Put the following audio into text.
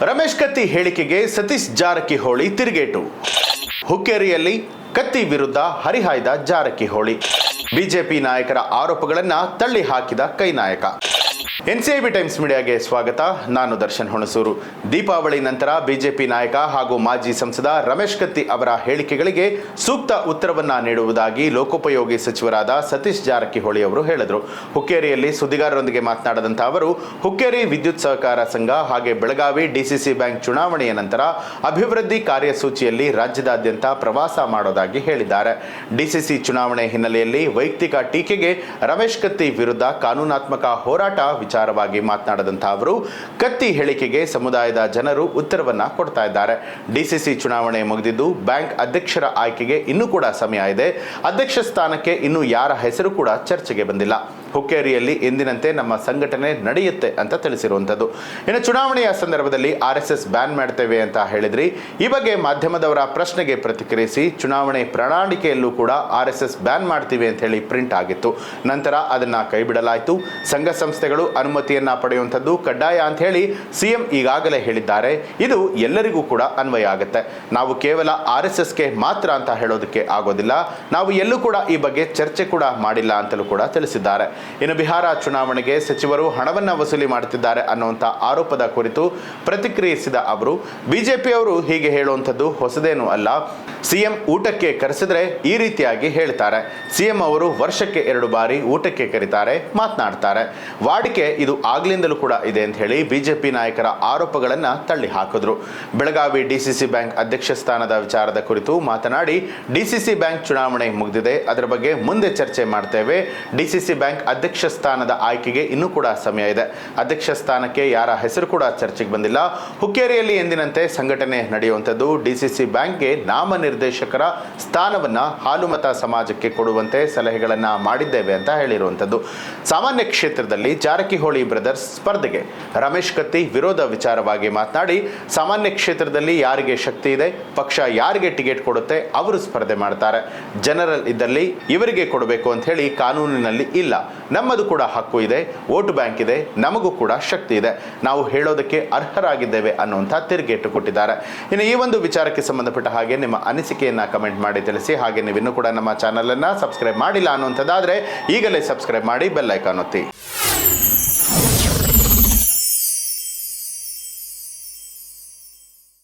ರಮೇಶ್ ಕತ್ತಿ ಹೇಳಿಕೆಗೆ ಸತೀಶ್ ಜಾರಕಿಹೊಳಿ ತಿರುಗೇಟು. ಹುಕ್ಕೇರಿಯಲ್ಲಿ ಕತ್ತಿ ವಿರುದ್ಧ ಹರಿಹಾಯ್ದ ಜಾರಕಿಹೊಳಿ. ಬಿಜೆಪಿ ನಾಯಕರ ಆರೋಪಗಳನ್ನು ತಳ್ಳಿ ಹಾಕಿದ ಕೈ ನಾಯಕ. ಎನ್ಸಿಐಬಿ ಟೈಮ್ಸ್ ಮೀಡಿಯಾಗೆ ಸ್ವಾಗತ. ನಾನು ದರ್ಶನ್ ಹುಣಸೂರು. ದೀಪಾವಳಿ ನಂತರ ಬಿಜೆಪಿ ನಾಯಕ ಹಾಗೂ ಮಾಜಿ ಸಂಸದ ರಮೇಶ್ ಕತ್ತಿ ಅವರ ಹೇಳಿಕೆಗಳಿಗೆ ಸೂಕ್ತ ಉತ್ತರವನ್ನ ನೀಡುವುದಾಗಿ ಲೋಕೋಪಯೋಗಿ ಸಚಿವರಾದ ಸತೀಶ್ ಜಾರಕಿಹೊಳಿ ಅವರು ಹೇಳಿದರು. ಹುಕ್ಕೇರಿಯಲ್ಲಿ ಸುದ್ದಿಗಾರರೊಂದಿಗೆ ಮಾತನಾಡಿದಂಥ ಅವರು, ಹುಕ್ಕೇರಿ ವಿದ್ಯುತ್ ಸಹಕಾರ ಸಂಘ ಹಾಗೆ ಬೆಳಗಾವಿ ಡಿಸಿಸಿ ಬ್ಯಾಂಕ್ ಚುನಾವಣೆಯ ನಂತರ ಅಭಿವೃದ್ಧಿ ಕಾರ್ಯಸೂಚಿಯಲ್ಲಿ ರಾಜ್ಯದಾದ್ಯಂತ ಪ್ರವಾಸ ಮಾಡೋದಾಗಿ ಹೇಳಿದ್ದಾರೆ. ಡಿಸಿಸಿ ಚುನಾವಣೆ ಹಿನ್ನೆಲೆಯಲ್ಲಿ ವೈಯಕ್ತಿಕ ಟೀಕೆಗೆ ರಮೇಶ್ ಕತ್ತಿ ವಿರುದ್ಧ ಕಾನೂನಾತ್ಮಕ ಹೋರಾಟ ವಿಚಾರವಾಗಿ ಮಾತನಾಡಿದಂಥ ಅವರು, ಕತ್ತಿ ಹೇಳಿಕೆಗೆ ಸಮುದಾಯದ ಜನರು ಉತ್ತರವನ್ನ ಕೊಡ್ತಾ ಇದ್ದಾರೆ. ಡಿಸಿಸಿ ಚುನಾವಣೆ ಮುಗಿದಿದ್ದು ಬ್ಯಾಂಕ್ ಅಧ್ಯಕ್ಷರ ಆಯ್ಕೆಗೆ ಇನ್ನೂ ಕೂಡ ಸಮಯ ಇದೆ. ಅಧ್ಯಕ್ಷ ಸ್ಥಾನಕ್ಕೆ ಇನ್ನೂ ಯಾರ ಹೆಸರು ಕೂಡ ಚರ್ಚೆಗೆ ಬಂದಿಲ್ಲ. ಹುಕ್ಕೇರಿಯಲ್ಲಿ ಎಂದಿನಂತೆ ನಮ್ಮ ಸಂಘಟನೆ ನಡೆಯುತ್ತೆ ಅಂತ ತಿಳಿಸಿರುವಂಥದ್ದು. ಇನ್ನು ಚುನಾವಣೆಯ ಸಂದರ್ಭದಲ್ಲಿ RSS ಬ್ಯಾನ್ ಮಾಡ್ತೇವೆ ಅಂತ ಹೇಳಿದ್ರಿ. ಈ ಬಗ್ಗೆ ಮಾಧ್ಯಮದವರ ಪ್ರಶ್ನೆಗೆ ಪ್ರತಿಕ್ರಿಯಿಸಿ, ಚುನಾವಣೆ ಪ್ರಣಾಳಿಕೆಯಲ್ಲೂ ಕೂಡ RSS ಬ್ಯಾನ್ ಮಾಡ್ತೀವಿ ಅಂತ ಹೇಳಿ ಪ್ರಿಂಟ್ ಆಗಿತ್ತು. ನಂತರ ಅದನ್ನ ಕೈಬಿಡಲಾಯಿತು. ಸಂಘ ಸಂಸ್ಥೆಗಳು ಅನುಮತಿಯನ್ನ ಪಡೆಯುವಂಥದ್ದು ಕಡ್ಡಾಯ ಅಂತ ಹೇಳಿ ಸಿಎಂ ಈಗಾಗಲೇ ಹೇಳಿದ್ದಾರೆ. ಇದು ಎಲ್ಲರಿಗೂ ಕೂಡ ಅನ್ವಯ ಆಗುತ್ತೆ. ನಾವು ಕೇವಲ RSSಗೆ ಮಾತ್ರ ಅಂತ ಹೇಳೋದಕ್ಕೆ ಆಗೋದಿಲ್ಲ. ನಾವು ಎಲ್ಲೂ ಕೂಡ ಈ ಬಗ್ಗೆ ಚರ್ಚೆ ಕೂಡ ಮಾಡಿಲ್ಲ ಅಂತಲೂ ಕೂಡ ತಿಳಿಸಿದ್ದಾರೆ. ಇನ್ನು ಬಿಹಾರ ಚುನಾವಣೆಗೆ ಸಚಿವರು ಹಣವನ್ನ ವಸೂಲಿ ಮಾಡುತ್ತಿದ್ದಾರೆ ಅನ್ನುವಂಥ ಆರೋಪದ ಕುರಿತು ಪ್ರತಿಕ್ರಿಯಿಸಿದ ಅವರು, ಬಿಜೆಪಿಯವರು ಹೀಗೆ ಹೇಳುವಂಥದ್ದು ಹೊಸದೇನೂ ಅಲ್ಲ. ಸಿಎಂ ಊಟಕ್ಕೆ ಕರೆಸಿದ್ರೆ ಈ ರೀತಿಯಾಗಿ ಹೇಳ್ತಾರೆ. ಸಿಎಂ ಅವರು ವರ್ಷಕ್ಕೆ 2 ಬಾರಿ ಊಟಕ್ಕೆ ಕರೀತಾರೆ, ಮಾತನಾಡ್ತಾರೆ. ವಾಡಿಕೆ ಇದು ಆಗ್ಲಿಂದಲೂ ಕೂಡ ಇದೆ ಅಂತ ಹೇಳಿ ಬಿಜೆಪಿ ನಾಯಕರ ಆರೋಪಗಳನ್ನ ತಳ್ಳಿ ಹಾಕಿದ್ರು. ಬೆಳಗಾವಿ ಡಿಸಿಸಿ ಬ್ಯಾಂಕ್ ಅಧ್ಯಕ್ಷ ಸ್ಥಾನದ ವಿಚಾರದ ಕುರಿತು ಮಾತನಾಡಿ, ಡಿಸಿಸಿ ಬ್ಯಾಂಕ್ ಚುನಾವಣೆ ಮುಗಿದಿದೆ, ಅದರ ಬಗ್ಗೆ ಮುಂದೆ ಚರ್ಚೆ ಮಾಡ್ತೇವೆ. ಡಿಸಿಸಿ ಬ್ಯಾಂಕ್ ಅಧ್ಯಕ್ಷ ಸ್ಥಾನದ ಆಯ್ಕೆಗೆ ಇನ್ನೂ ಕೂಡ ಸಮಯ ಇದೆ. ಅಧ್ಯಕ್ಷ ಸ್ಥಾನಕ್ಕೆ ಯಾರ ಹೆಸರು ಕೂಡ ಚರ್ಚೆಗೆ ಬಂದಿಲ್ಲ. ಹುಕ್ಕೇರಿಯಲ್ಲಿ ಎಂದಿನಂತೆ ಸಂಘಟನೆ ನಡೆಯುವಂಥದ್ದು. ಡಿಸಿಸಿ ಬ್ಯಾಂಕ್ಗೆ ನಾಮನಿರ್ದೇಶಕರ ಸ್ಥಾನವನ್ನ ಹಾಲುಮತ ಸಮಾಜಕ್ಕೆ ಕೊಡುವಂತೆ ಸಲಹೆಗಳನ್ನ ಮಾಡಿದ್ದೇವೆ ಅಂತ ಹೇಳಿರುವಂಥದ್ದು. ಸಾಮಾನ್ಯ ಕ್ಷೇತ್ರದಲ್ಲಿ ಜಾರಕಿಹೊಳಿ ಬ್ರದರ್ಸ್ ಸ್ಪರ್ಧೆಗೆ ರಮೇಶ್ ಕತ್ತಿ ವಿರೋಧ ವಿಚಾರವಾಗಿ ಮಾತನಾಡಿ, ಸಾಮಾನ್ಯ ಕ್ಷೇತ್ರದಲ್ಲಿ ಯಾರಿಗೆ ಶಕ್ತಿ ಇದೆ, ಪಕ್ಷ ಯಾರಿಗೆ ಟಿಕೆಟ್ ಕೊಡುತ್ತೆ ಅವರು ಸ್ಪರ್ಧೆ ಮಾಡ್ತಾರೆ. ಜನರಲ್ ಇದ್ದಲ್ಲಿ ಇವರಿಗೆ ಕೊಡಬೇಕು ಅಂತ ಹೇಳಿ ಕಾನೂನಿನಲ್ಲಿ ಇಲ್ಲ. ನಮ್ಮದು ಕೂಡ ಹಕ್ಕು ಇದೆ, ವೋಟ್ ಬ್ಯಾಂಕ್ ಇದೆ, ನಮಗೂ ಕೂಡ ಶಕ್ತಿ ಇದೆ, ನಾವು ಹೇಳೋದಕ್ಕೆ ಅರ್ಹರಾಗಿದ್ದೇವೆ ಅನ್ನುವಂಥ ತಿರುಗೇಟು ಕೊಟ್ಟಿದ್ದಾರೆ. ಇನ್ನು ಈ ಒಂದು ವಿಚಾರಕ್ಕೆ ಸಂಬಂಧಪಟ್ಟ ಹಾಗೆ ನಿಮ್ಮ ಅನಿಸಿಕೆಯನ್ನ ಕಮೆಂಟ್ ಮಾಡಿ ತಿಳಿಸಿ. ಹಾಗೆ ನೀವು ಇನ್ನೂ ಕೂಡ ನಮ್ಮ ಚಾನಲ್ ಅನ್ನ ಸಬ್ಸ್ಕ್ರೈಬ್ ಮಾಡಿಲ್ಲ ಅನ್ನುವಂಥದ್ದಾದ್ರೆ ಈಗಲೇ ಸಬ್ಸ್ಕ್ರೈಬ್ ಮಾಡಿ, ಬೆಲ್ ಐಕಾನ್ ಒತ್ತಿ.